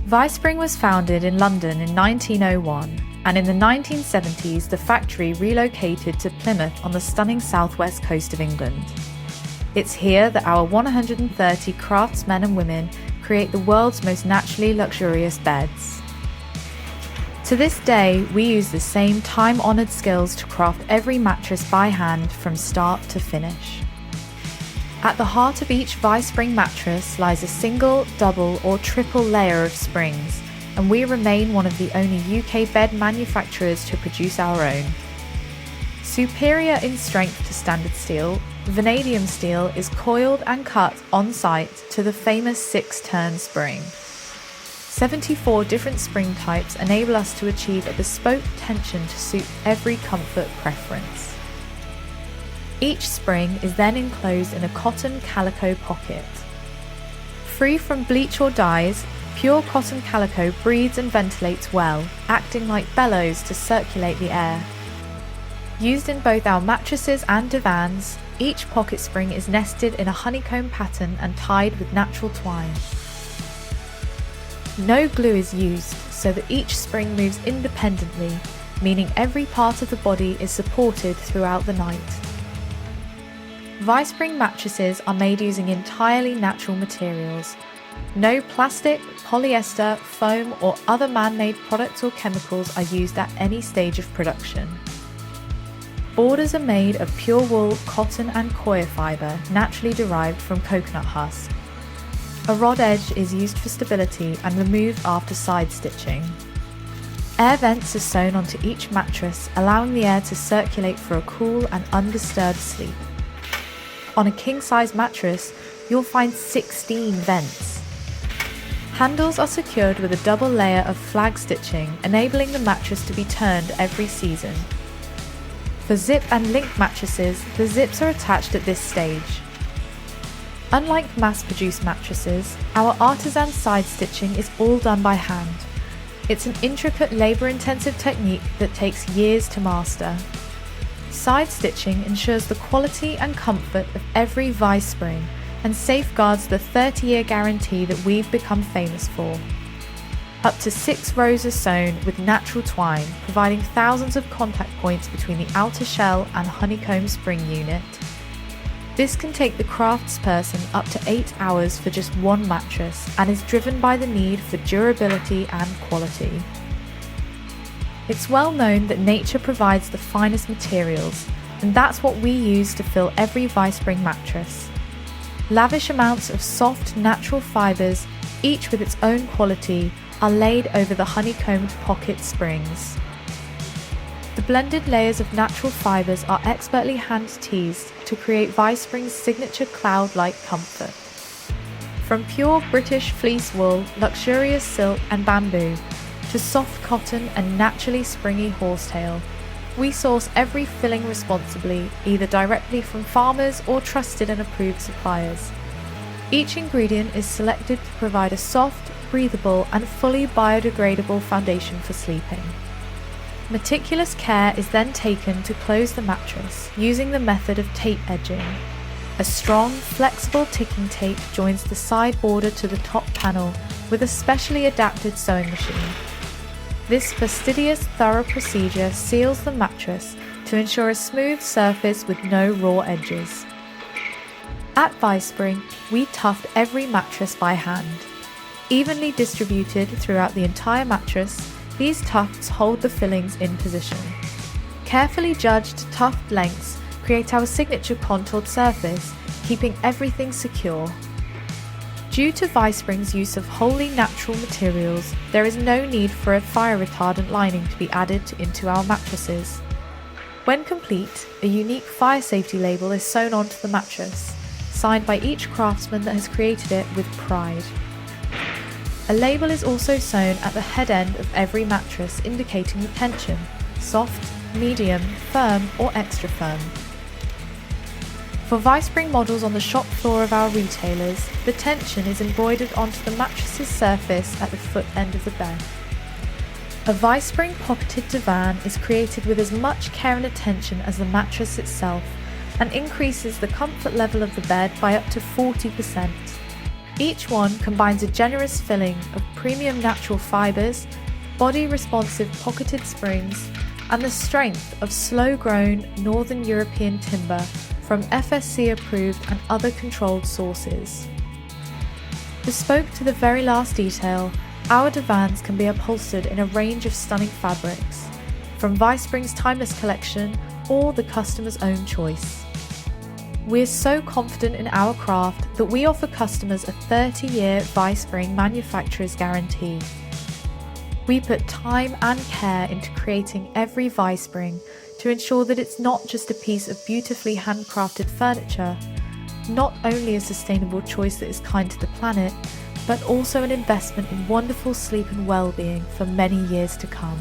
Vispring was founded in London in 1901, and in the 1970s the factory relocated to Plymouth on the stunning southwest coast of England. It's here that our 130 craftsmen and women create the world's most naturally luxurious beds. To this day, we use the same time-honoured skills to craft every mattress by hand from start to finish. At the heart of each Vispring mattress lies a single, double or triple layer of springs, and we remain one of the only UK bed manufacturers to produce our own. Superior in strength to standard steel, vanadium steel is coiled and cut on site to the famous 6-turn spring. 74 different spring types enable us to achieve a bespoke tension to suit every comfort preference. Each spring is then enclosed in a cotton calico pocket. Free from bleach or dyes, pure cotton calico breathes and ventilates well, acting like bellows to circulate the air. Used in both our mattresses and divans, each pocket spring is nested in a honeycomb pattern and tied with natural twine. No glue is used, so that each spring moves independently, meaning every part of the body is supported throughout the night. Vispring mattresses are made using entirely natural materials. No plastic, polyester, foam or other man-made products or chemicals are used at any stage of production. Borders are made of pure wool, cotton and coir fibre naturally derived from coconut husk. A rod edge is used for stability and removed after side stitching. Air vents are sewn onto each mattress, allowing the air to circulate for a cool and undisturbed sleep. On a king-size mattress, you'll find 16 vents. Handles are secured with a double layer of flag stitching, enabling the mattress to be turned every season. For zip and link mattresses, the zips are attached at this stage. Unlike mass-produced mattresses, our artisan side stitching is all done by hand. It's an intricate, labour-intensive technique that takes years to master. Side stitching ensures the quality and comfort of every Vispring and safeguards the 30-year guarantee that we've become famous for. Up to 6 rows are sewn with natural twine, providing thousands of contact points between the outer shell and honeycomb spring unit. This can take the craftsperson up to 8 hours for just one mattress and is driven by the need for durability and quality. It's well known that nature provides the finest materials, and that's what we use to fill every Vispring mattress. Lavish amounts of soft, natural fibres, each with its own quality, are laid over the honeycombed pocket springs. The blended layers of natural fibres are expertly hand-teased to create Vispring's signature cloud-like comfort. From pure British fleece wool, luxurious silk and bamboo, to soft cotton and naturally springy horsetail, we source every filling responsibly, either directly from farmers or trusted and approved suppliers. Each ingredient is selected to provide a soft, breathable and fully biodegradable foundation for sleeping. Meticulous care is then taken to close the mattress using the method of tape edging. A strong, flexible ticking tape joins the side border to the top panel with a specially adapted sewing machine. This fastidious, thorough procedure seals the mattress to ensure a smooth surface with no raw edges. At Vispring, we tuft every mattress by hand. Evenly distributed throughout the entire mattress, these tufts hold the fillings in position. Carefully judged tuft lengths create our signature contoured surface, keeping everything secure. Due to Vispring's use of wholly natural materials, there is no need for a fire retardant lining to be added into our mattresses. When complete, a unique fire safety label is sewn onto the mattress, signed by each craftsman that has created it with pride. A label is also sewn at the head end of every mattress indicating the tension: soft, medium, firm or extra firm. For Vispring models on the shop floor of our retailers, the tension is embroidered onto the mattress's surface at the foot end of the bed. A Vispring pocketed divan is created with as much care and attention as the mattress itself and increases the comfort level of the bed by up to 40%. Each one combines a generous filling of premium natural fibres, body-responsive pocketed springs, and the strength of slow-grown Northern European timber from FSC-approved and other controlled sources. Bespoke to the very last detail, our divans can be upholstered in a range of stunning fabrics, from Vispring's timeless collection or the customer's own choice. We're so confident in our craft that we offer customers a 30-year Vispring manufacturer's guarantee. We put time and care into creating every Vispring to ensure that it's not just a piece of beautifully handcrafted furniture, not only a sustainable choice that is kind to the planet, but also an investment in wonderful sleep and well-being for many years to come.